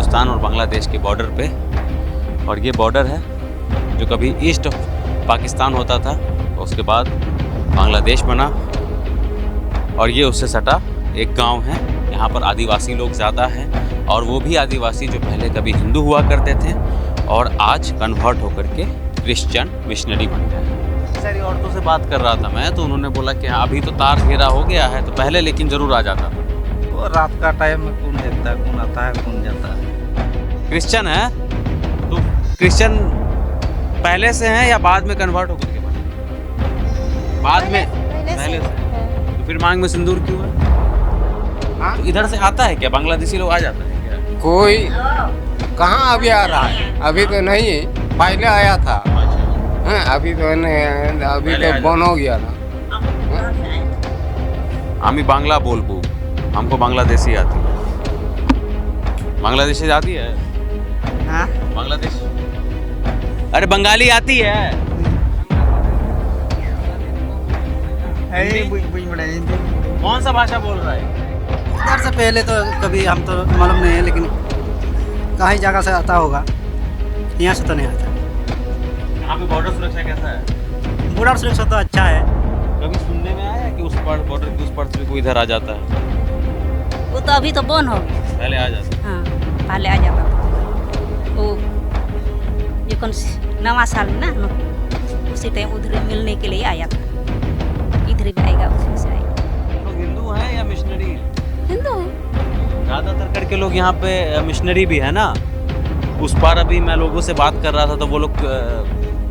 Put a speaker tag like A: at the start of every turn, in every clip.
A: हिंदुस्तान और बांग्लादेश के बॉर्डर पे, और ये बॉर्डर है जो कभी ईस्ट ऑफ पाकिस्तान होता था, उसके बाद बांग्लादेश बना, और ये उससे सटा एक गांव है। यहाँ पर आदिवासी लोग ज़्यादा हैं, और वो भी आदिवासी जो पहले कभी हिंदू हुआ करते थे और आज कन्वर्ट होकर के क्रिश्चियन मिशनरी बन गए हैं। सारी औरतों से बात कर रहा था मैं, तो उन्होंने बोला कि अभी तो तार घेरा हो गया है, तो पहले लेकिन ज़रूर आ जाता था।
B: वो रात का टाइम में कौन देखता है, कौन आता है कौन जाता है।
A: क्रिश्चियन है तो क्रिश्चियन पहले से हैं या बाद में कन्वर्ट होकर के बने? बाद में, पहले से। तो फिर मांग में सिंदूर क्यों है? तो इधर से आता है क्या, बांग्लादेशी लोग आ जाता है क्या?
C: कोई कहाँ अभी आ रहा है, अभी तो नहीं, पहले आया था। हाँ, अभी तो नहीं, अभी तो बंद हो गया ना।
A: हम बांग्ला बोलबू, हमको बांग्लादेशी आती है। बांग्लादेशी आती है?
B: हाँ?
A: बांग्लादेश, अरे बंगाली आती है? कौन सा भाषा बोल रहा है?
B: इधर से पहले तो कभी हम तो मालूम नहीं है, लेकिन कहीं जगह से आता होगा, यहाँ से तो नहीं आता।
A: यहाँ पे बॉर्डर सुरक्षा कैसा है?
B: बॉर्डर सुरक्षा तो अच्छा है।
A: कभी सुनने में आया कि उस पार बॉर्डर के उस पार से कोई इधर आ जाता है?
D: वो तो अभी तो बंद हो गया।
A: पहले आ जाता है।
D: हाँ, पहले आ जाता था। वो ये कौन नवा साल में ना, उसी टाइम उधर मिलने के लिए आया था। इधर भी आएगा, उधर से आएगा।
A: लोग हिंदू हैं या मिशनरी हैं?
D: हिंदू
A: ज़्यादातर करके लोग यहाँ पे मिशनरी भी है ना। उस पार अभी मैं लोगों से बात कर रहा था तो वो लोग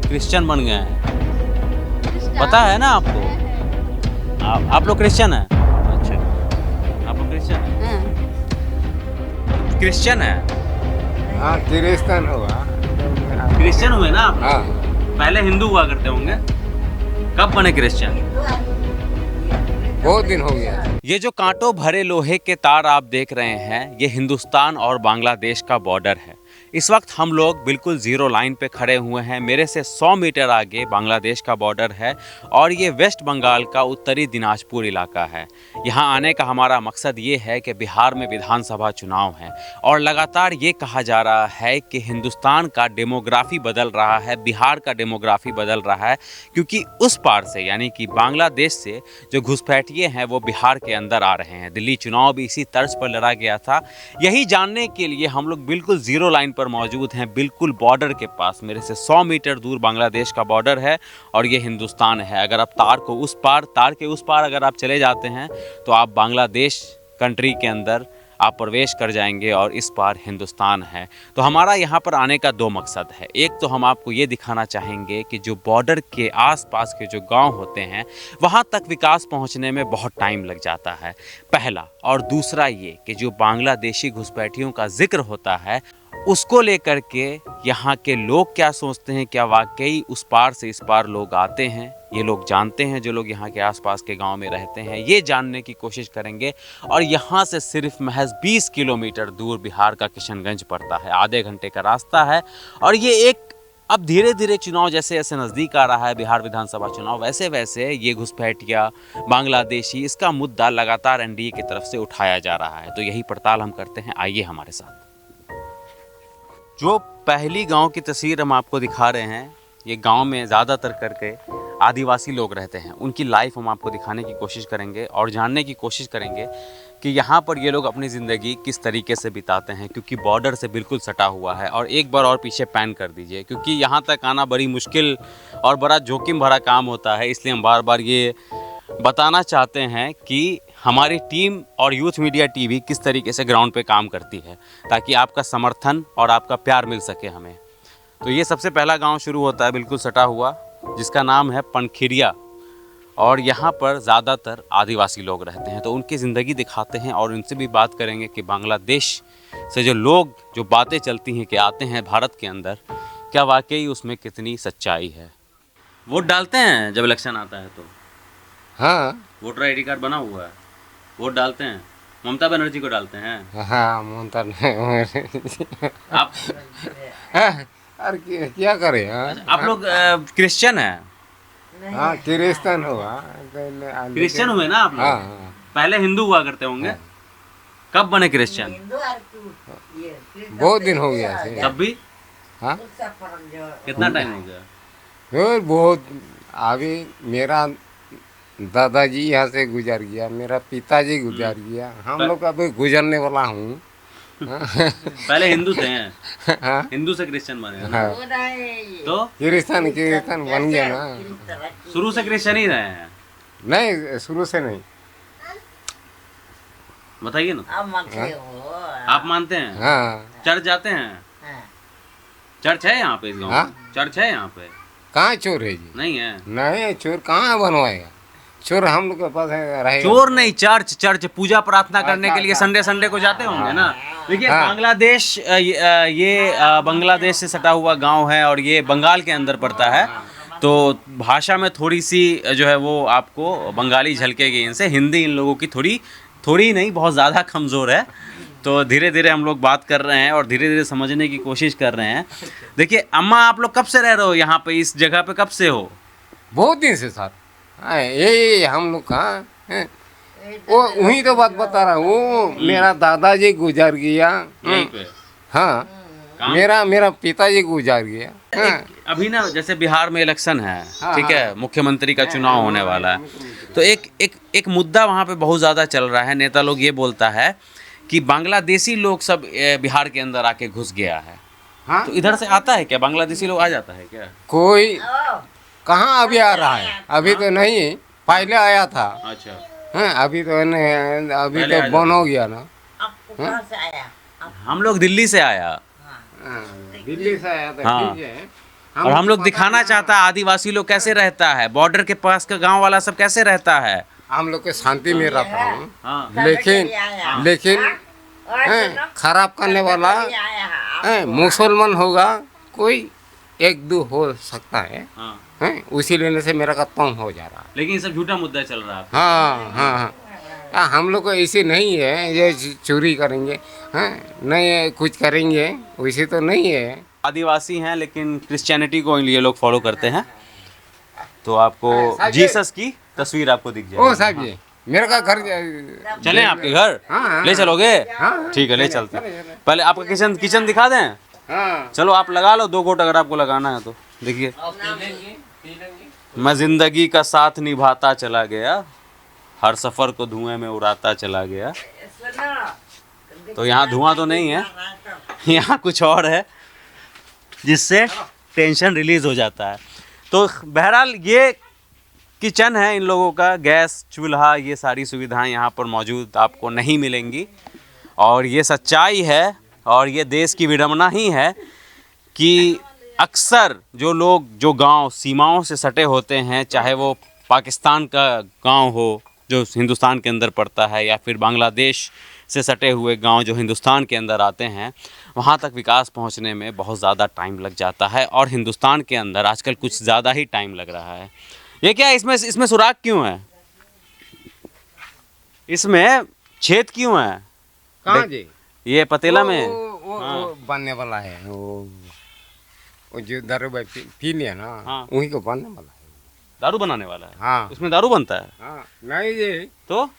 A: क्रिश्चियन बन गए हैं। पता है ना आपको? आप लोग क्रिश्चियन हैं? अच्छा, आप लोग क्रिश्चियन हैं?
D: हाँ।
A: क्रिश्चियन है?
C: हाँ, क्रिश्चियन हुआ।
A: क्रिश्चियन हुए ना आप?
C: हाँ।
A: पहले हिंदू हुआ करते होंगे, कब बने क्रिश्चियन?
C: बहुत दिन हो गया।
A: ये जो कांटों भरे लोहे के तार आप देख रहे हैं, ये हिंदुस्तान और बांग्लादेश का बॉर्डर है। इस वक्त हम लोग बिल्कुल ज़ीरो लाइन पे खड़े हुए हैं। मेरे से 100 मीटर आगे बांग्लादेश का बॉर्डर है, और ये वेस्ट बंगाल का उत्तरी दिनाजपुर इलाका है। यहाँ आने का हमारा मकसद ये है कि बिहार में विधानसभा चुनाव है, और लगातार ये कहा जा रहा है कि हिंदुस्तान का डेमोग्राफी बदल रहा है, बिहार का डेमोग्राफी बदल रहा है, क्योंकि उस पार से यानी कि बांग्लादेश से जो घुसपैठिए हैं वो बिहार के अंदर आ रहे हैं। दिल्ली चुनाव भी इसी तर्ज पर लड़ा गया था। यही जानने के लिए हम लोग बिल्कुल ज़ीरो लाइन पर मौजूद हैं, बिल्कुल बॉर्डर के पास। मेरे से 100 मीटर दूर बांग्लादेश का बॉर्डर है, और ये हिंदुस्तान है। अगर आप तार के उस पार अगर आप चले जाते हैं तो आप बांग्लादेश कंट्री के अंदर आप प्रवेश कर जाएंगे, और इस पार हिंदुस्तान है। तो हमारा यहाँ पर आने का दो मकसद है। एक तो हम आपको ये दिखाना चाहेंगे कि जो बॉर्डर के आसपास के जो गांव होते हैं वहाँ तक विकास पहुँचने में बहुत टाइम लग जाता है, पहला। और दूसरा ये कि जो बांग्लादेशी घुसपैठियों का जिक्र होता है उसको लेकर के यहाँ के लोग क्या सोचते हैं, क्या वाकई उस पार से इस पार लोग आते हैं, ये लोग जानते हैं जो लोग यहाँ के आसपास के गांव में रहते हैं, ये जानने की कोशिश करेंगे। और यहाँ से सिर्फ महज 20 किलोमीटर दूर बिहार का किशनगंज पड़ता है, आधे घंटे का रास्ता है। और ये एक अब धीरे धीरे चुनाव जैसे जैसे नज़दीक आ रहा है, बिहार विधानसभा चुनाव, वैसे वैसे ये घुसपैठिया बांग्लादेशी इसका मुद्दा लगातार एनडीए की तरफ से उठाया जा रहा है। तो यही पड़ताल हम करते हैं, आइए हमारे साथ। जो पहली गांव की तस्वीर हम आपको दिखा रहे हैं, ये गांव में ज़्यादातर करके आदिवासी लोग रहते हैं। उनकी लाइफ हम आपको दिखाने की कोशिश करेंगे और जानने की कोशिश करेंगे कि यहाँ पर ये लोग अपनी ज़िंदगी किस तरीके से बिताते हैं, क्योंकि बॉर्डर से बिल्कुल सटा हुआ है। और एक बार और पीछे पैन कर दीजिए, क्योंकि यहाँ तक आना बड़ी मुश्किल और बड़ा जोखिम भरा काम होता है। इसलिए हम बार बार ये बताना चाहते हैं कि हमारी टीम और यूथ मीडिया टीवी किस तरीके से ग्राउंड पे काम करती है, ताकि आपका समर्थन और आपका प्यार मिल सके हमें। तो ये सबसे पहला गांव शुरू होता है बिल्कुल सटा हुआ, जिसका नाम है पनखिरिया, और यहाँ पर ज़्यादातर आदिवासी लोग रहते हैं। तो उनकी ज़िंदगी दिखाते हैं और उनसे भी बात करेंगे कि बांग्लादेश से जो लोग जो बातें चलती हैं कि आते हैं भारत के अंदर, क्या वाकई उसमें कितनी सच्चाई है। वोट डालते हैं जब इलेक्शन आता है तो?
C: हाँ,
A: वोटर आईडी कार्ड बना हुआ है, वोट डालते हैं? ममता बनर्जी को डालते हैं?
C: हाँ, ममता
A: आप
C: अरे क्या करे। हाँ,
A: आप लोग क्रिश्चियन हैं?
C: हाँ, क्रिश्चियन हुआ।
A: क्रिश्चियन हुए ना आप लोग?
C: हाँ, हाँ।
A: पहले हिंदू हुआ करते होंगे? कब बने क्रिश्चियन?
C: बहुत दिन हो गया से।
A: तब भी
C: हाँ
A: कितना टाइम हो गया?
C: और बहुत अभी मेरा दादाजी यहाँ से गुजर गया, मेरा पिताजी गुजर गया, हम लोग अभी गुजरने वाला हूँ।
A: पहले हिंदू थे,
C: हाँ
A: हिंदू से क्रिश्चियन बने हैं ना?
C: हाँ
A: तो
C: क्रिश्चियन बन गया ना।
A: शुरू से क्रिश्चियन ही रहे हैं?
C: नहीं शुरू से नहीं।
A: बताइए ना। आप मानते हैं?
C: हाँ
A: चर्च जाते हैं? चर्च है यहाँ पे इस गाँव में?
C: हाँ?
A: चर्च है यहाँ पे?
C: कहाँ चोर है जी?
A: नहीं है।
C: नहीं चोर कहाँ बनवाएगा? चोर हम लोग के पास रहेगा।
A: चोर नहीं, चर्च, चर्च पूजा प्रार्थना करने के लिए संडे संडे को जाते होंगे ना। देखिए
C: हाँ।
A: बांग्लादेश, ये बांग्लादेश से सटा हुआ गांव है और ये बंगाल के अंदर पड़ता है, तो भाषा में थोड़ी सी जो है वो आपको बंगाली झलकेगी इनसे। हिंदी इन लोगों की थोड़ी नहीं, बहुत ज़्यादा कमज़ोर है। तो धीरे धीरे हम लोग बात कर रहे हैं और धीरे धीरे समझने की कोशिश कर रहे हैं। देखिए अम्मा, आप लोग कब से रह रहे हो यहाँ पे, इस जगह पे कब से हो?
C: बहुत दिन से सर। हाँ, ये हम लोग कहाँ हैं? वो वही तो बात बता रहा हूँ, वो मेरा दादाजी गुजर गया।
A: यहीं पे?
C: हाँ
A: कहाँ?
C: मेरा पिताजी गुजर गया। हाँ
A: अभी ना जैसे बिहार में इलेक्शन है,
C: हाँ,
A: ठीक है, मुख्यमंत्री का चुनाव होने वाला है, तो एक मुद्दा वहाँ पे बहुत ज़्यादा चल रहा है। नेता लोग ये बोलता है कि बांग्लादेशी लोग सब बिहार के अंदर आके घुस गया है।
C: हाँ
A: तो इधर से आता है क्या? बांग्लादेशी लोग आ जाता है क्या?
C: कोई कहाँ अभी आ रहा है? अभी तो नहीं, पहले आया था।
A: अच्छा,
C: हाँ अभी तो अभी
A: पहले
C: तो
A: आ
C: बंद हो गया ना।
A: हम लोग दिल्ली से आया।
C: हाँ, दिल्ली से आया था।
A: हाँ।
C: ठीक है।
A: और हम लोग दिखाना चाहता है आदिवासी लोग कैसे रहता है, बॉर्डर के पास का गांव वाला सब कैसे रहता है।
C: हम लोग के शांति में रहता हूँ,
A: हाँ
C: लेकिन खराब करने वाला मुसलमान होगा, कोई एक दो हो सकता है।
A: हाँ,
C: उसी लेने से मेरा का तंग हो जा रहा है।
A: लेकिन ये सब झूठा मुद्दा चल रहा है।
C: हाँ हाँ हाँ, हम लोग को ऐसे नहीं है ये चोरी करेंगे, हाँ नहीं कुछ करेंगे, वैसे तो नहीं है।
A: आदिवासी हैं लेकिन क्रिश्चियनिटी को ये लोग फॉलो करते हैं। तो आपको
C: साहब
A: जीसस की तस्वीर आपको दिख
C: ओ
A: जाएगी।
C: साहब जी, मेरे का घर
A: चलें आपके घर?
C: हाँ,
A: ले चलोगे?
C: हाँ,
A: ठीक है, ले चलते हैं। पहले आपका किचन दिखा दें?
C: हाँ
A: चलो आप लगा लो 2 घोट अगर आपको लगाना है तो। देखिए, मैं जिंदगी का साथ निभाता चला गया, हर सफर को धुएं में उड़ाता चला गया। तो यहाँ धुआं तो नहीं है, यहाँ कुछ और है जिससे टेंशन रिलीज हो जाता है। तो बहरहाल ये किचन है इन लोगों का, गैस चूल्हा ये सारी सुविधाएं यहाँ पर मौजूद आपको नहीं मिलेंगी। और ये सच्चाई है और ये देश की विडंबना ही है कि अक्सर जो लोग जो गांव सीमाओं से सटे होते हैं, चाहे वो पाकिस्तान का गांव हो जो हिंदुस्तान के अंदर पड़ता है, या फिर बांग्लादेश से सटे हुए गांव जो हिंदुस्तान के अंदर आते हैं, वहाँ तक विकास पहुँचने में बहुत ज़्यादा टाइम लग जाता है। और हिंदुस्तान के अंदर आजकल कुछ ज़्यादा ही टाइम लग रहा है। ये क्या है, इसमें सुराख क्यों है? इसमें छेद क्यों है?
C: कहाँ जी?
A: ये पतीला में
C: वो बनने वाला है, वो जो दारू पी लिया ना,
A: हाँ।
C: वही को बनने वाला है।
A: दारू बनाने वाला है?
C: हाँ
A: इसमें दारू बनता है?
C: हाँ नहीं जी,
A: तो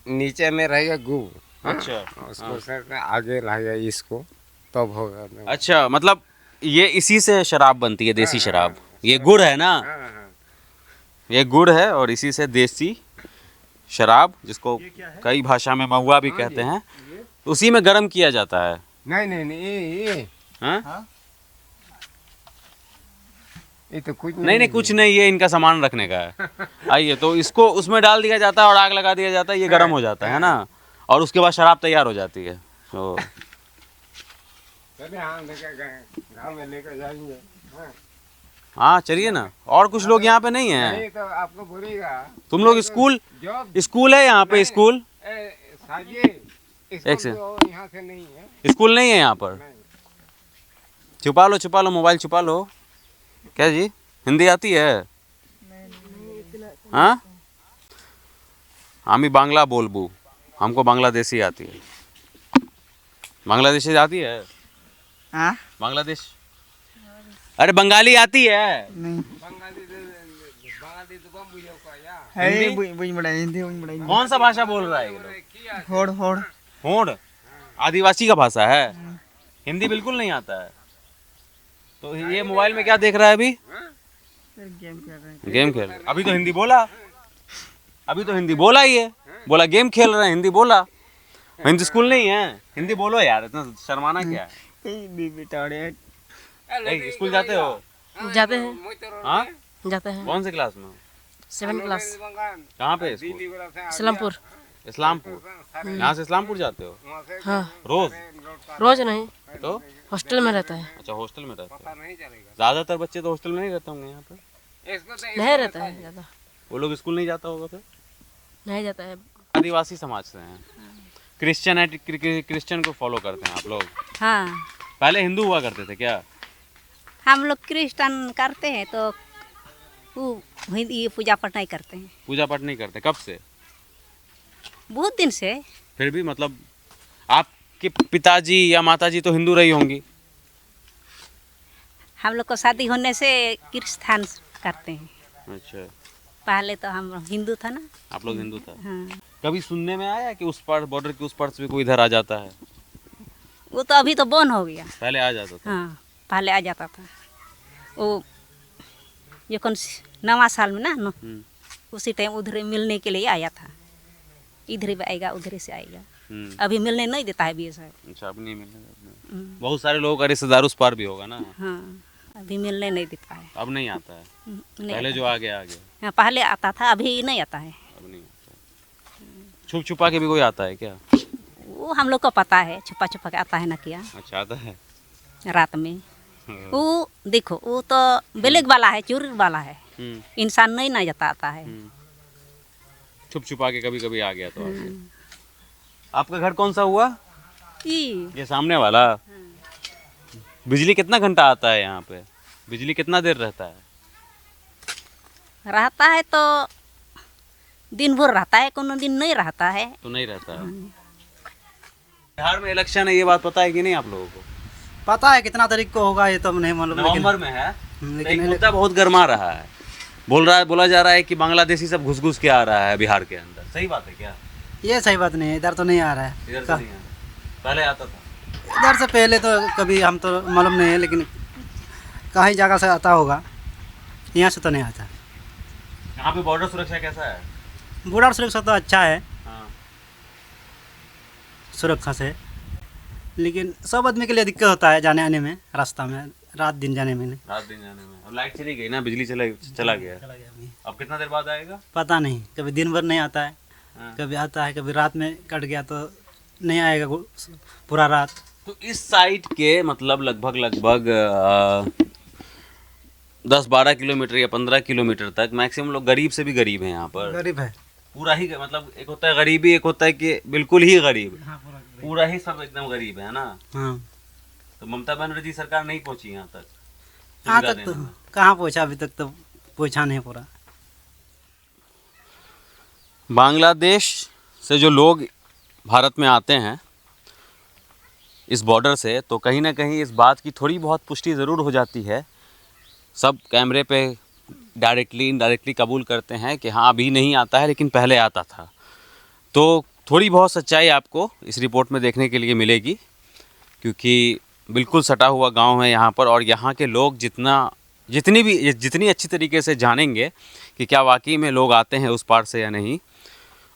C: नीचे में रहेगा गू।
A: अच्छा,
C: उसको सर आगे रहेगा इसको, तब होगा।
A: अच्छा, मतलब ये इसी से शराब बनती है, देसी शराब। ये गुड़ है ना,
C: हाँ हाँ
A: ये गुड़ है और इसी से देसी शराब, जिसको कई भाषा में महुआ भी कहते हैं, उसी में गर्म किया जाता है।
C: नहीं ये
A: हाँ?
C: ये तो कुछ
A: नहीं कुछ नहीं, ये इनका सामान रखने का है। आइए, तो इसको उसमें डाल दिया जाता है और आग लगा दिया जाता है, ये गर्म हो जाता है ना, और उसके बाद शराब तैयार हो जाती है। तो
C: चलिए हाँ, लेकर गाँव में लेकर जाएंगे। हाँ।
A: हाँ चलिए ना। और कुछ लोग यहाँ पे नहीं हैं?
C: नहीं तो आपको बोलेगा
A: तुम लोग स्कूल है यहाँ पे? स्कूल एक से
C: यहाँ से नहीं है,
A: स्कूल नहीं है यहाँ पर? छुपा लो मोबाइल छुपा लो। क्या जी, हिंदी आती है? हाँ, हमें बांग्ला बोलबू, हमको बांग्लादेशी आती है। बांग्लादेशी आती है?
B: हाँ
A: बांग्लादेश, अरे बंगाली आती है?
B: नहीं
A: हिंदी?
B: बुझ बड़ा हिंदी बुझ बड़ा
A: कौन सा भाषा बोल रहा है ये लोग?
B: होड़ होड़
A: होड़ आदिवासी का भाषा है। हिंदी बिल्कुल नहीं आता है। तो ये मोबाइल में क्या देख रहा है अभी? गेम खेल रहा है। अभी तो हिंदी बोला, अभी तो हिंदी बोला ही है। बोला गेम खेल रहे हैं, हिंदी बोला। हिंदी स्कूल नहीं है, हिंदी बोलो यार, इतना शर्माना क्या है? ए, स्कूल जाते हो?
E: जाते हैं।
A: हाँ,
E: जाते हैं।
A: कौन से क्लास में?
E: 7 क्लास।
A: कहाँ पे स्कूल?
E: इस्लामपुर।
A: इस्लामपुर। यहाँ से इस्लामपुर जाते हो
E: हाँ,
A: रोज?
E: रोज नहीं,
A: तो
E: हॉस्टल में रहता है।
A: अच्छा, हॉस्टल में रहते हो। ज्यादातर बच्चे तो हॉस्टल में नहीं रहते होंगे यहाँ पे।
E: नहीं रहता है ज़्यादा,
A: वो लोग स्कूल नहीं जाता होगा फिर?
E: नहीं जाता है।
A: आदिवासी समाज से हैं, क्रिश्चियन को फॉलो करते हैं आप लोग?
D: हाँ,
A: पहले हिंदू हुआ करते थे क्या?
D: हम लोग क्रिश्चियन करते हैं तो वो हिंदी पूजा पाठ नहीं करते हैं
A: पूजा पाठ नहीं करते? कब से?
D: बहुत दिन से।
A: फिर भी मतलब आपके पिताजी या माताजी तो हिंदू रही होंगी?
D: हम लोग को शादी होने से क्रिश्चियन करते हैं।
A: अच्छा,
D: पहले तो हम हिंदू था ना।
A: आप लोग हिंदू था।
D: हाँ,
A: कभी सुनने में आया कि उस पार बॉर्डर के उस पार से भी कोई इधर आ जाता है?
D: वो तो अभी तो बंद हो गया।
A: पहले आ जाता था।
D: हाँ, पहले आ जाता था। वो ये कौन नवा साल में ना उसी टाइम उधर मिलने के लिए आया था। इधर भी आएगा, उधर से आएगा। अभी मिलने नहीं देता है BSF।
A: अच्छा, अब नहीं मिलने देते। बहुत सारे लोगों का रिश्तेदार उस पार भी होगा ना?
D: हाँ, अभी मिलने नहीं देता है।
A: अब नहीं आता है?
D: नहीं
A: पहले
D: आता
A: जो
D: है।
A: आ गया आ गया,
D: हाँ, पहले आता था, अभी नहीं आता है।
A: अब नहीं आता है। छुप छुपा के भी कोई आता है क्या?
D: वो हम लोग को पता है, छुपा छुपा के आता है ना क्या
A: अच्छा, आता है।
D: रात में। वो देखो, वो तो ब्लैक वाला है, चोर वाला है, इंसान नहीं ना जाता आता है।
A: छुप छुपा के कभी कभी आ गया तो आ गया। आपका घर कौन सा हुआ? ये सामने वाला। बिजली कितना घंटा आता है यहाँ पे? बिजली कितना देर रहता है?
D: रहता है तो दिन भर रहता है, कोनो दिन नहीं रहता है।
A: तो नहीं रहता है। बिहार में इलेक्शन है, ये बात पता है कि नहीं आप लोगों को?
B: पता है कितना तारीख को होगा ये तो नहीं मालूम, लेकिन
A: नवंबर में है।
B: लेकिन
A: एक मुद्दा बहुत गर्मा रहा है। बोला जा रहा है कि बांग्लादेशी सब घुस घुस के आ रहा है बिहार के अंदर। सही बात है क्या?
B: ये सही बात नहीं है, इधर तो नहीं आ रहा है।
A: इधर तो नहीं है, पहले आता था।
B: इधर से पहले तो कभी हम तो मालूम नहीं है, लेकिन कहीं जगह से आता होगा, यहाँ से तो नहीं आता।
A: यहाँ पे बॉर्डर सुरक्षा कैसा है?
B: बॉर्डर सुरक्षा तो अच्छा है,
A: हाँ।
B: सुरक्षा से, लेकिन सब आदमी के लिए दिक्कत होता है जाने आने में, रास्ता में रात दिन जाने में।
A: रात दिन जाने में। अब लाइट चली गई ना, बिजली चला गया। अब कितना देर बाद आएगा?
B: पता नहीं, कभी दिन भर नहीं आता है,
A: हाँ।
B: कभी आता है, कभी रात में कट गया तो नहीं आएगा पूरा रात।
A: तो इस साइड के मतलब लगभग 10-12 किलोमीटर या 15 किलोमीटर तक मैक्सिमम लोग गरीब से भी गरीब हैं यहाँ पर।
B: गरीब है।
A: पूरा ही मतलब एक होता है गरीबी, एक होता है कि बिल्कुल ही गरीब।
B: हाँ,
A: पूरा ही सब एकदम गरीब है ना।
B: हाँ,
A: तो ममता बनर्जी सरकार नहीं पहुंची यहाँ तक।
B: यहाँ
A: सुविधा
B: तक तो
A: देने में।
B: कहाँ पहुँचा, अभी तक तो पहुँचा नहीं पूरा।
A: बांग्लादेश से जो लोग भारत में आते हैं इस बॉर्डर से, तो कहीं ना कहीं इस बात की थोड़ी बहुत पुष्टि ज़रूर हो जाती है। सब कैमरे पे डायरेक्टली इनडायरेक्टली कबूल करते हैं कि हाँ अभी नहीं आता है लेकिन पहले आता था। तो थोड़ी बहुत सच्चाई आपको इस रिपोर्ट में देखने के लिए मिलेगी, क्योंकि बिल्कुल सटा हुआ गांव है यहाँ पर। और यहाँ के लोग जितनी अच्छी तरीके से जानेंगे कि क्या वाकई में लोग आते हैं उस पार से या नहीं,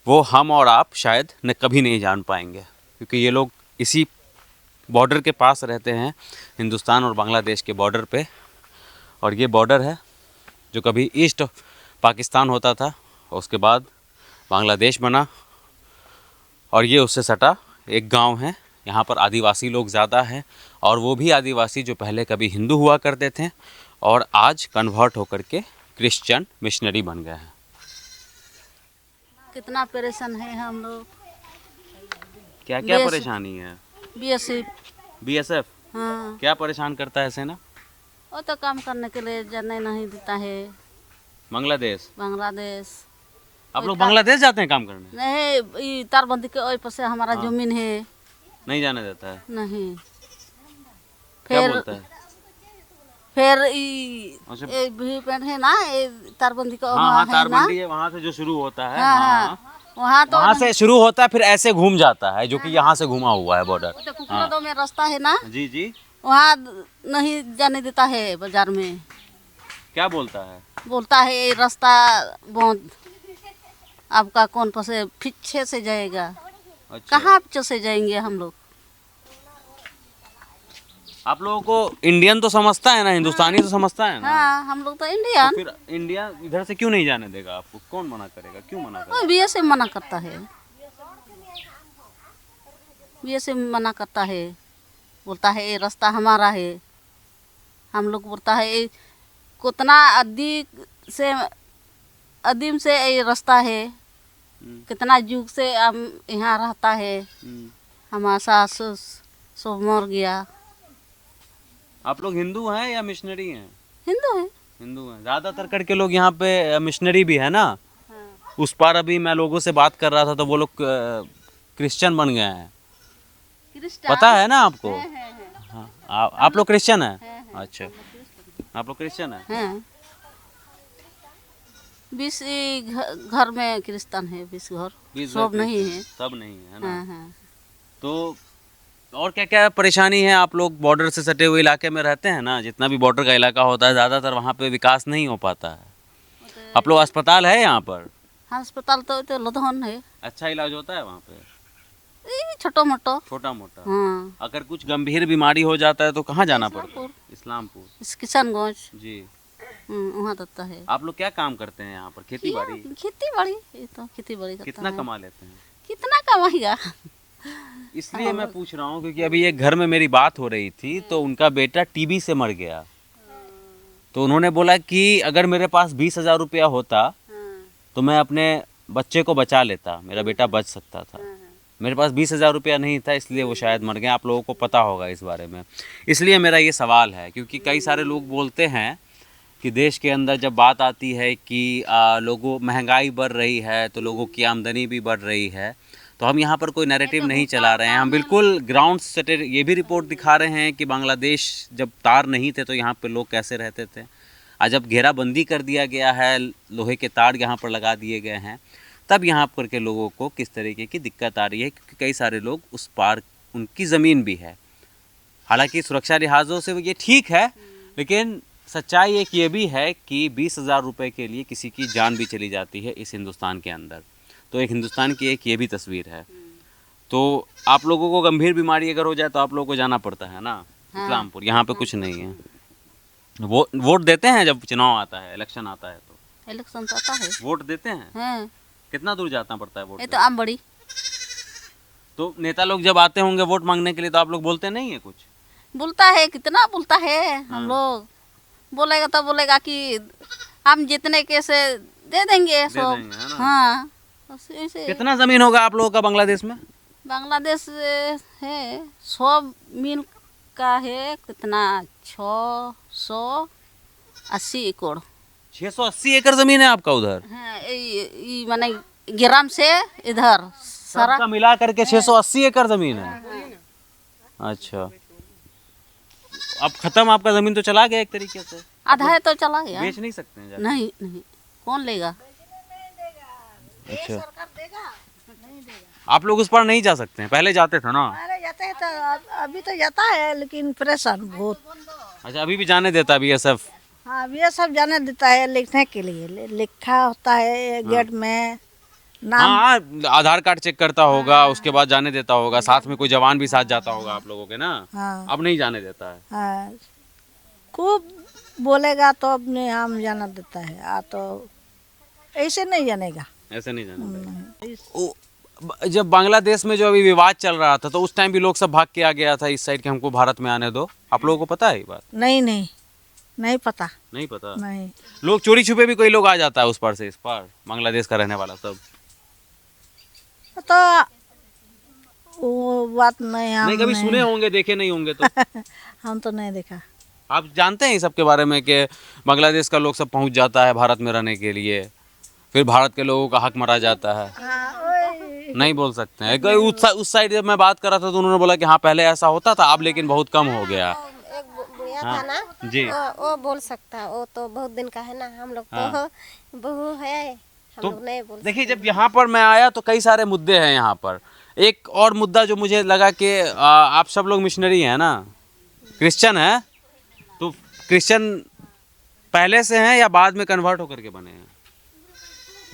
A: वो हम और आप शायद न कभी नहीं जान पाएंगे, क्योंकि ये लोग इसी बॉर्डर के पास रहते हैं, हिंदुस्तान और बांग्लादेश के बॉर्डर पे। और ये बॉर्डर है जो कभी ईस्ट पाकिस्तान होता था और उसके बाद बांग्लादेश बना, और ये उससे सटा एक गांव है। यहाँ पर आदिवासी लोग ज़्यादा हैं, और वो भी आदिवासी जो पहले कभी हिंदू हुआ करते थे और आज कन्वर्ट होकर के क्रिश्चियन मिशनरी बन गए हैं।
E: कितना परेशान है हम लोग।
A: क्या क्या
E: BSF
A: परेशानी है?
E: BSF।
A: BSF
E: हाँ,
A: क्या परेशान करता है सेना?
E: वो तो काम करने के लिए जाने नहीं देता है।
A: बांग्लादेश। आप लोग
E: वही
A: बांग्लादेश जाते हैं काम करने?
E: नहीं, ये तारबंदी के ओर पर से हमारा जमीन है,
A: नहीं जाने देता है।
E: नहीं।
A: क्या
E: फिर
A: बोलता है?
E: फिर
A: अच्छा।
E: ये भी पेंट है ना, ये तारबंदी का
A: हाँ हाँ,
E: वहाँ है ना।
A: तारबंदी है, वहाँ से जो शुरू होता है।
E: हाँ,
A: हाँ,
E: हाँ। वहाँ तो
A: वहाँ से शुरू होता है फिर ऐसे घूम जाता है, जो कि यहाँ से घुमा हुआ है बॉर्डर।
E: वो कुकड़ों में रास्ता है ना,
A: जी जी,
E: वहाँ नहीं जाने देता है बाजार में।
A: क्या बोलता है?
E: बोलता है ये रास्ता बहुत आपका कौन पसे पीछे से जाएगा।
A: अच्छा,
E: कहाँ पीछे से जाएंगे हम लोग।
A: आप लोगों को इंडियन तो समझता है ना, हिंदुस्तानी तो समझता है ना,
E: हाँ, हम लोग तो
A: तो
E: इंडियन।
A: फिर इंडिया इधर से क्यों नहीं जाने देगा आपको? कौन मना करेगा? क्यों मना करेगा?
E: वो बीए से मना करता है, बीए से मना करता है। बोलता है ये रास्ता हमारा है। हम लोग बोलता है ये कितना अदीम से ये रास्ता है, कितना युग से हम यहाँ रहता है। हमारा सास सब मर गया।
A: आप लोग हिंदू हैं या मिशनरी हैं?
E: हिंदू है।
A: हिंदू हैं ज़्यादातर करके लोग यहाँ पे, मिशनरी भी है ना। उस पार अभी मैं लोगों से बात कर रहा था तो वो लोग क्रिश्चियन बन गए हैं, पता है ना आपको? हाँ, आप लोग क्रिश्चियन हैं? अच्छा, आप लोग क्रिश्चियन हैं?
E: हैं 20 घर में क्रिश्चियन है, 20 घर
A: 20
E: सब
A: घर
E: नहीं है।
A: सब नहीं है ना।
E: हाँ हाँ।
A: तो और क्या क्या परेशानी है? आप लोग बॉर्डर से सटे हुए इलाके में रहते हैं ना, जितना भी बॉर्डर का इलाका होता है ज़्यादातर वहाँ पे विकास नहीं हो पाता है। आप लोग अस्पताल है यहाँ पर?
E: अस्पताल तो लुधियाना है।
A: अच्छा इलाज होता है वहाँ पे?
E: छोटो मोटो।
A: छोटा मोटा।
E: हाँ,
A: अगर कुछ गंभीर बीमारी हो जाता है तो कहाँ जाना पड़ता है? इस्लामपुर।
E: इस किशनगंज
A: जी,
E: वहाँ देता है।
A: आप लोग क्या काम करते हैं यहाँ पर? खेती बाड़ी?
E: खेती बाड़ी, ये तो खेती बाड़ी करता
A: कितना
E: है।
A: कमा लेते हैं?
E: कितना कमाएगा।
A: इसलिए मैं पूछ रहा हूँ क्योंकि अभी एक घर में मेरी बात हो रही थी तो उनका बेटा टीबी से मर गया। तो उन्होंने बोला कि अगर मेरे पास 20,000 रुपया होता तो मैं अपने बच्चे को बचा लेता, मेरा बेटा बच सकता था। मेरे पास 20,000 रुपया नहीं था इसलिए वो शायद मर गए। आप लोगों को पता होगा इस बारे में, इसलिए मेरा ये सवाल है। क्योंकि कई सारे लोग बोलते हैं कि देश के अंदर जब बात आती है कि लोगों महंगाई बढ़ रही है तो लोगों की आमदनी भी बढ़ रही है, तो हम यहाँ पर कोई नैरेटिव नहीं चला रहे हैं। हम बिल्कुल ग्राउंड से ये भी रिपोर्ट दिखा रहे हैं कि बांग्लादेश जब तार नहीं थे तो यहाँ पर लोग कैसे रहते थे। आज जब घेराबंदी कर दिया गया है, लोहे के तार यहाँ पर लगा दिए गए हैं, तब यहाँ पर के लोगों को किस तरीके की दिक्कत आ रही है। क्योंकि कई सारे लोग उस पार, उनकी ज़मीन भी है, हालांकि सुरक्षा लिहाजों से ये ठीक है, लेकिन सच्चाई एक ये भी है कि 20,000 रुपये के लिए किसी की जान भी चली जाती है इस हिंदुस्तान के अंदर। तो एक हिंदुस्तान की एक ये भी तस्वीर है। तो आप लोगों को गंभीर बीमारी अगर हो जाए तो आप लोगों को जाना पड़ता है ना इस्लामपुर। यहाँ पे कुछ नहीं है। वोट देते हैं जब चुनाव आता है, इलेक्शन आता है तो?
E: इलेक्शन तो आता है।
A: वोट देते हैं?
E: हाँ,
A: कितना दूर जाना पड़ता है वोट
E: ये
A: देने?
E: तो आम बड़ी।
A: तो नेता लोग जब आते होंगे वोट मांगने के लिए तो आप लोग बोलते नहीं है कुछ?
E: बोलता है, कितना बोलता है। हम लोग बोलेगा तो बोलेगा कि हम जितने के से दे देंगे सब।
A: देंगे, है ना?
E: हाँ, बस ऐसे।
A: कितना जमीन होगा आप लोगों का बांग्लादेश में?
E: बांग्लादेश है 100 मील का है, कितना 680 एकड़।
A: 680 एकड़ जमीन है आपका उधर?
E: हाँ, माने ग्राम से इधर सारा
A: सबका मिला करके 680 एकड़ जमीन है। अच्छा, अब खत्म आपका जमीन तो चला गया एक तरीके से।
E: आधा है तो चला गया।
A: बेच नहीं सकते हैं जाके?
E: नहीं नहीं, कौन लेगा।
A: अच्छा, आप लोग उस पर नहीं जा सकते हैं? पहले जाते थे ना?
F: अरे जाते हैं तो अभी तो जाता है लेकिन परेशान बहुत।
A: अच्छा, अभी भी जाने देता बीएसएफ?
F: हाँ, ये सब जाने देता है लिखने के लिए, लिखा होता है गेट में नाम।
A: हाँ, आधार कार्ड चेक करता होगा, उसके बाद जाने देता होगा। साथ में कोई जवान भी साथ जाता होगा आप लोगों के ना?
F: हाँ
A: अब नहीं जाने देता है?
F: हाँ, खूब बोलेगा तो अपने हम जाना देता है। तो ऐसे नहीं जानेगा।
A: ऐसे नहीं जाने देगा। जब बांग्लादेश में जो अभी विवाद चल रहा था तो उस टाइम भी लोग सब भाग के आ गया था इस साइड के, हमको भारत में आने दो। आप लोगों को पता है ये बात?
F: नहीं नहीं, नहीं पता।
A: नहीं पता?
F: नहीं,
A: लोग चोरी छुपे भी कोई लोग आ जाता है उस पार से इस पार, बांग्लादेश का रहने वाला सब?
F: तो वो बात नहीं हम
A: नहीं कभी सुने होंगे, देखे नहीं होंगे तो?
F: हम तो नहीं देखा।
A: आप जानते हैं इस सब के बारे में कि बांग्लादेश का लोग सब पहुंच जाता है भारत में रहने के लिए, फिर भारत के लोगों का हक मारा जाता है? नहीं बोल सकते हैं। उस साइड जब मैं बात कर रहा था तो उन्होंने बोला कि हाँ पहले ऐसा होता था, अब लेकिन बहुत कम हो गया।
G: एक बुढ़िया था ना
A: जी,
G: वो बोल सकता है। वो तो बहुत दिन का है ना। हम लोग तो बहू है हम लोग नहीं बोल
A: देखिए, जब यहाँ पर मैं आया तो कई सारे मुद्दे हैं यहाँ पर। एक और मुद्दा जो मुझे लगा कि आप सब लोग मिशनरी हैं ना, क्रिश्चियन हैं, तो क्रिश्चियन पहले से हैं या बाद में कन्वर्ट होकर के बने हैं?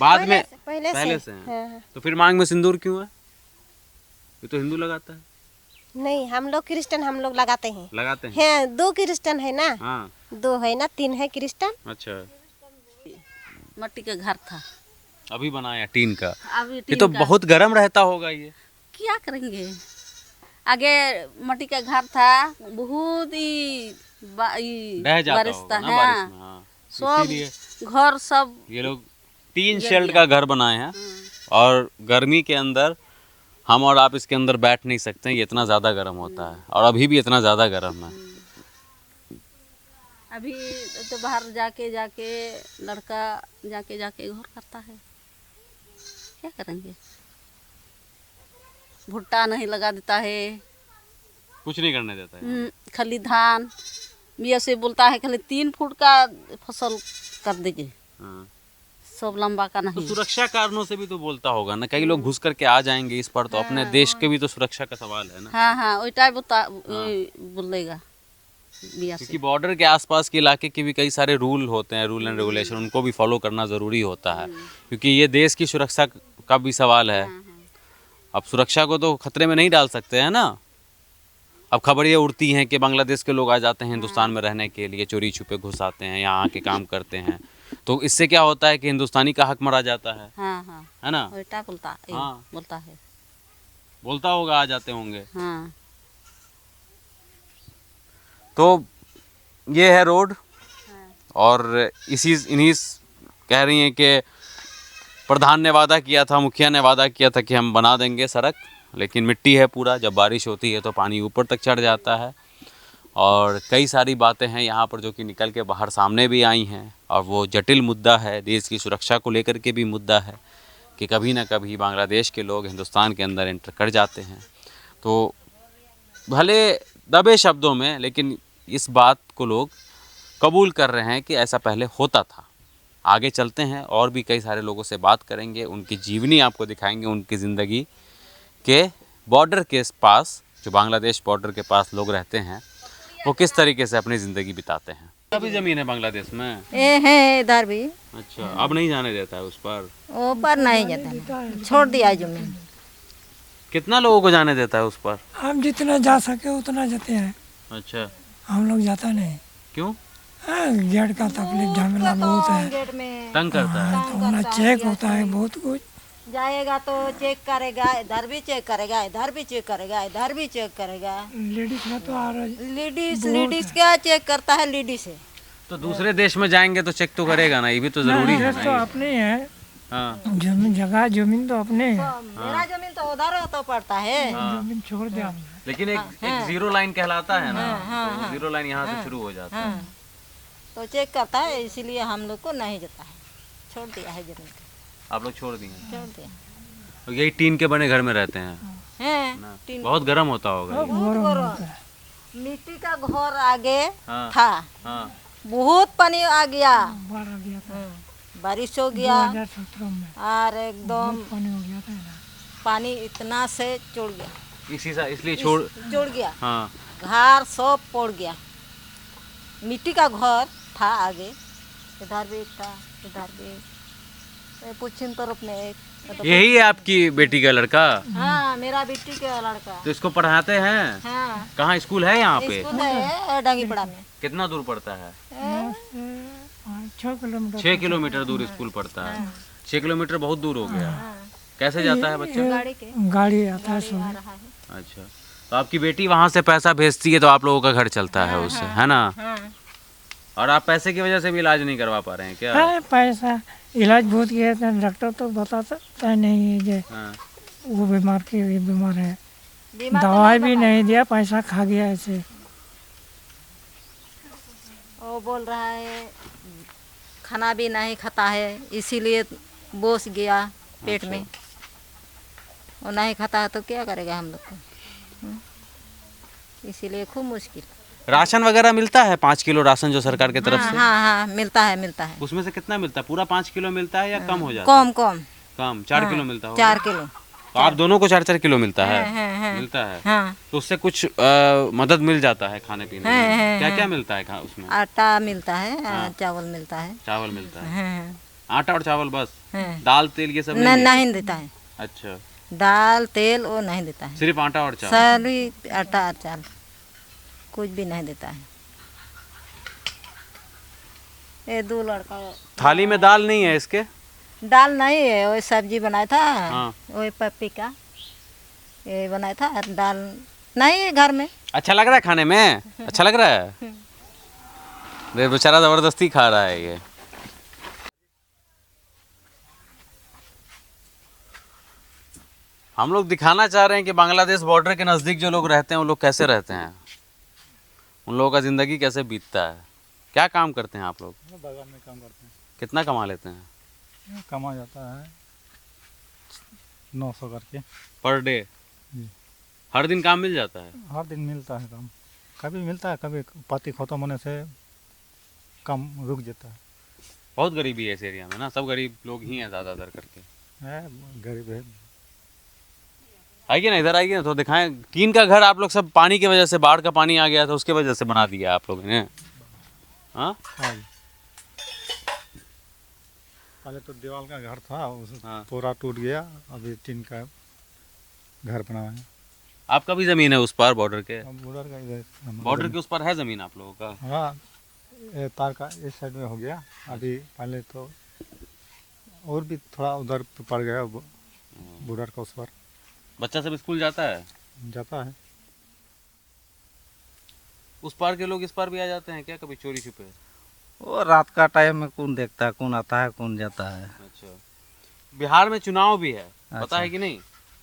A: बाद में पहले से हैं।
G: हाँ।
A: तो फिर मांग में सिंदूर क्यों है? ये तो हिंदू लगाता है।
G: नहीं, हम लोग क्रिश्चियन हम लोग लगाते हैं।
A: लगाते हैं।
G: हैं, 2 क्रिश्चियन है ना,
A: हाँ,
G: 2 है ना, 3 है क्रिश्चियन।
A: अच्छा।
E: मट्टी का घर था,
A: अभी बनाया टीन का।
E: अभी
A: ये
E: टीन
A: तो
E: का।
A: बहुत गर्म रहता होगा ये।
E: क्या करेंगे, आगे मट्टी का घर था, बहुत ही
A: ढह जाता
E: बारिश
A: होगा
E: था,
A: ना बारिश में। हाँ, इसीलिए
E: सब घर सब
A: ये लोग टीन शेल्ड का घर बनाए हैं। और गर्मी के अंदर हम और आप इसके अंदर बैठ नहीं सकते हैं, ये इतना ज़्यादा गर्म होता है। और अभी भी इतना ज़्यादा गर्म है।
E: अभी तो बाहर जाके जाके लड़का जाके जाके घर करता है, क्या करेंगे। भुट्टा नहीं लगा देता है,
A: कुछ नहीं करने देता है।
E: खाली धान भी ऐसे बोलता है, खाली 3 फुट का फसल कर दीजिए,
A: हाँ।
E: सब लंबा का
A: तो
E: नहीं।
A: सुरक्षा कारणों से भी तो बोलता होगा ना, कई लोग घुस करके आ जाएंगे इस पर, तो अपने देश के भी तो सुरक्षा का सवाल है ना।
E: हाँ हाँ, वही टाइप बोलेगा बिया से।
A: क्योंकि बॉर्डर के आसपास के इलाके के भी कई सारे रूल होते हैं, रूल एंड रेगुलेशन, उनको भी फॉलो करना ज़रूरी होता है, क्योंकि ये देश की सुरक्षा का भी सवाल है। अब सुरक्षा को तो खतरे में नहीं डाल सकते हैं ना। अब खबरें उड़ती हैं कि बांग्लादेश के लोग आ जाते हैं हिंदुस्तान में रहने के लिए, चोरी छुपे घुस आते हैं, यहाँ आके काम करते हैं, तो इससे क्या होता है कि हिंदुस्तानी का हक मरा जाता है।
E: हाँ हाँ,
A: है ना।
E: वही टाइप बोलता
A: हाँ।
E: बोलता है।
A: बोलता होगा, आ जाते होंगे।
E: हाँ,
A: तो ये है रोड। और इन्हीं कह रही हैं कि प्रधान ने वादा किया था, मुखिया ने वादा किया था कि हम बना देंगे सड़क, लेकिन मिट्टी है पूरा। जब बारिश होती है तो पानी ऊपर तक चढ़ जाता है। और कई सारी बातें हैं यहाँ पर जो कि निकल के बाहर सामने भी आई हैं। और वो जटिल मुद्दा है, देश की सुरक्षा को लेकर के भी मुद्दा है कि कभी ना कभी बांग्लादेश के लोग हिंदुस्तान के अंदर एंटर कर जाते हैं। तो भले दबे शब्दों में, लेकिन इस बात को लोग कबूल कर रहे हैं कि ऐसा पहले होता था। आगे चलते हैं और भी कई सारे लोगों से बात करेंगे, उनकी जीवनी आपको दिखाएंगे, उनकी ज़िंदगी के बॉर्डर के पास, जो बांग्लादेश बॉर्डर के पास लोग रहते हैं, वो किस तरीके से अपनी ज़िंदगी बिताते हैं। अभी ज़मीन है बांग्लादेश में?
F: ये है इधर भी,
A: अच्छा, अब नहीं जाने देता है उस पर?
F: ऊपर नहीं जाता, छोड़ दिया जमीन।
A: कितना लोगों को जाने देता है उस पर?
H: हम जितना जा सके उतना जाते हैं,
A: अच्छा,
H: हम लोग जाता नहीं।
A: क्यों?
H: गेट का तकलीफ झमेला बहुत है,
F: गेट में
A: तंग करता है।
H: तो होना चेक होता है बहुत कुछ।
F: जाएगा तो चेक करेगा, इधर भी चेक करेगा, इधर भी चेक करेगा, इधर भी चेक करेगा।
H: लेडीज में तो आ रहा
F: लेडीज क्या चेक करता है, लेडीज है।
A: तो दूसरे देश में जाएंगे तो चेक तो करेगा ना, ये भी तो जरूरी है
H: तो
A: ना।
H: अपने है,
A: हाँ,
H: जमीन जगह जमीन तो अपने है,
F: मेरा जमीन तो उधर तो पड़ता है।
H: जमीन छोड़ दिया हमने।
A: लेकिन एक जीरो लाइन कहलाता है ना, तो जीरो लाइन यहाँ से शुरू हो जाता है।
F: तो चेक करता है, इसीलिए हम लोग को नहीं जाता है, छोड़ दिया है जमीन को,
A: आप लोग छोड़ दिए?
F: छोड़ दिया
A: और यही टीन के बने घर में रहते हैं
F: है।
A: ना?
F: टीन
A: बहुत गर्म होता होगा ये।
F: बहुत गरम। मिट्टी का घर आगे
A: हाँ।
F: था,
A: हाँ,
F: बहुत पानी आ गया,
H: बाढ़ आ गया था
F: बारिश हो गया
H: 2017 में,
F: और एकदम
H: पानी हो गया था ना।
F: पानी इतना से चढ़ गया,
A: इसलिए छोड़।
F: चढ़ गया,
A: हाँ,
F: घर सब पड़ गया। मिट्टी का घर था आगे, इधर भी था, इधर भी, पश्चिम तरफ में एक।
A: यही है आपकी बेटी का लड़का?
F: हाँ, मेरा बेटी का लड़का।
A: तो इसको पढ़ाते हैं?
F: हाँ,
A: कहाँ स्कूल है यहाँ पे?
F: स्कूल है डांगीपड़ा में।
A: कितना दूर पड़ता है?
H: 6 किलोमीटर
A: 6 किलोमीटर दूर स्कूल पड़ता है। 6 किलोमीटर बहुत दूर हो गया। कैसे जाता है बच्चा?
F: गाड़ी के
H: गाड़ी आता है सुबह।
F: रहा है।
A: अच्छा, तो आपकी बेटी वहाँ से पैसा भेजती है तो आप लोगों का घर चलता है उससे, है ना?
F: हाँ,
A: और आप पैसे की वजह से भी इलाज नहीं करवा पा रहे हैं क्या?
H: है पैसा, इलाज बहुत किया था, डॉक्टर तो बताता नहीं है जे
A: हाँ।
H: वो बीमार की ये बीमार है,
F: बीमार तो
H: दवाई
F: नहीं
H: भी नहीं दिया, पैसा खा गया ऐसे।
F: वो बोल रहा है खाना भी नहीं खाता है, इसीलिए बोस गया पेट में। वो नहीं खाता है तो क्या करेगा हम लोग को, इसीलिए खूब मुश्किल।
A: राशन वगैरह मिलता है 5 किलो राशन जो सरकार की तरफ
F: हाँ
A: से?
F: हाँ हाँ मिलता है।
A: उसमें से कितना मिलता है? पूरा 5 किलो मिलता है या कम हो जाता
F: कम
A: है?
F: कम
A: कम 4
F: हाँ,
A: किलो मिलता होगा?
F: 4 किलो।
A: तो आप दोनों को 4-4 किलो मिलता है?
F: हाँ।
A: मिलता है।
F: हाँ
A: तो उससे कुछ मदद मिल जाता है खाने पीने में? क्या क्या मिलता है उसमें?
F: आटा मिलता है, चावल मिलता है।
A: चावल मिलता है।
F: हाँ
A: आटा और चावल बस?
F: हाँ।
A: दाल तेल ये सब
F: नहीं
A: नहीं?
F: नहीं देता है,
A: अच्छा,
F: दाल तेल वो नहीं देता है,
A: सिर्फ आटा और चावल?
F: सारी आटा और चावल कुछ भी नहीं देता है। ये 2 लड़का
A: थाली में दाल नहीं है इसके?
F: दाल नहीं है, वही सब्जी बनाया था,
A: हाँ।
F: वही पप्पी का ये बनाया था, और दाल नहीं है घर में।
A: अच्छा लग रहा है खाने में? अच्छा लग रहा है? अरे बेचारा जबरदस्ती खा रहा है ये। हम लोग दिखाना चाह रहे हैं कि बांग्लादेश बॉर्डर के नज़दीक जो लोग रहते हैं वो लोग कैसे रहते हैं, उन लोगों का ज़िंदगी कैसे बीतता है। क्या काम करते हैं आप लोग?
I: बागान में काम करते हैं।
A: कितना कमा लेते हैं
I: कमा जाता है 900 करके
A: पर डे? हर दिन काम मिल जाता है?
I: हर दिन मिलता है काम, कभी मिलता है कभी पाती खत्म होने से काम रुक जाता है।
A: बहुत गरीबी है इस एरिया में ना, सब गरीब लोग ही हैं ज़्यादातर करके।
I: है गरीब है।
A: आइए ना, इधर आइए ना तो दिखाएं। टीन का घर आप लोग सब पानी की वजह से, बाढ़ का पानी आ गया था उसके वजह से बना दिया आप लोगों ने? हाँ,
I: हाँ जी। पहले तो दीवार का घर था,
A: हाँ।
I: पूरा टूट गया, अभी टीन का घर बना है।
A: आपका भी ज़मीन है उस पार बॉर्डर के?
I: बॉर्डर का इधर
A: बॉर्डर के उस पार है ज़मीन आप लोगों का?
I: हाँ, ये तार का इस साइड में हो गया, अभी पहले तो और भी थोड़ा उधर पड़ गया बॉर्डर का उस पर।
A: बच्चा सब स्कूल जाता है?
I: जाता है।
A: उस पार के लोग इस पार भी आ जाते हैं क्या कभी चोरी छुपे?
B: वो रात का टाइम में कौन देखता है, कौन आता है कौन जाता है।
A: अच्छा, बिहार में चुनाव भी है, पता
B: अच्छा।
A: है कि नहीं?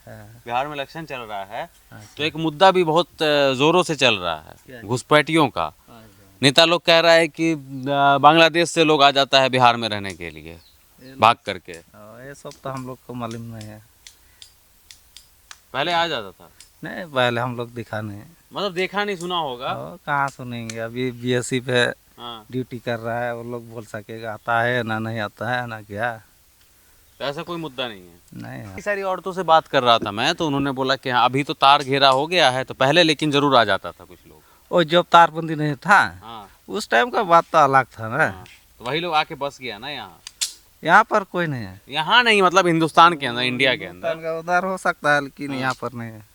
B: है।
A: बिहार में इलेक्शन चल रहा है,
B: अच्छा।
A: तो एक मुद्दा भी बहुत जोरों से चल रहा है, घुसपैठियों का। नेता लोग कह रहा है कि बांग्लादेश से लोग आ जाता है बिहार में रहने के लिए भाग करके।
B: ये सब तो हम लोग को मालूम नहीं है।
A: पहले आ जाता था?
B: नहीं, पहले हम लोग दिखा नहीं,
A: मतलब देखा नहीं, सुना होगा।
B: कहाँ सुनेंगे। अभी बीएससी पे
A: हाँ,
B: ड्यूटी कर रहा है, वो लोग बोल सकेगा आता है ना नहीं आता है ना क्या।
A: तो ऐसा कोई मुद्दा नहीं है।
B: नहीं है।
A: कई सारी औरतों से बात कर रहा था मैं, तो उन्होंने बोला कि हाँ अभी तो तार घेरा हो गया है, तो पहले लेकिन जरूर आ जाता था कुछ लोग।
B: और जब तारबंदी नहीं था
A: हाँ,
B: उस टाइम का बात तो अलग था ना।
A: हाँ, तो वही लोग आके बस गया ना यहाँ।
B: यहाँ पर कोई नहीं है।
A: यहाँ नहीं, मतलब हिंदुस्तान के अंदर, इंडिया के अंदर।
B: उधर हो सकता है लेकिन यहाँ पर नहीं है।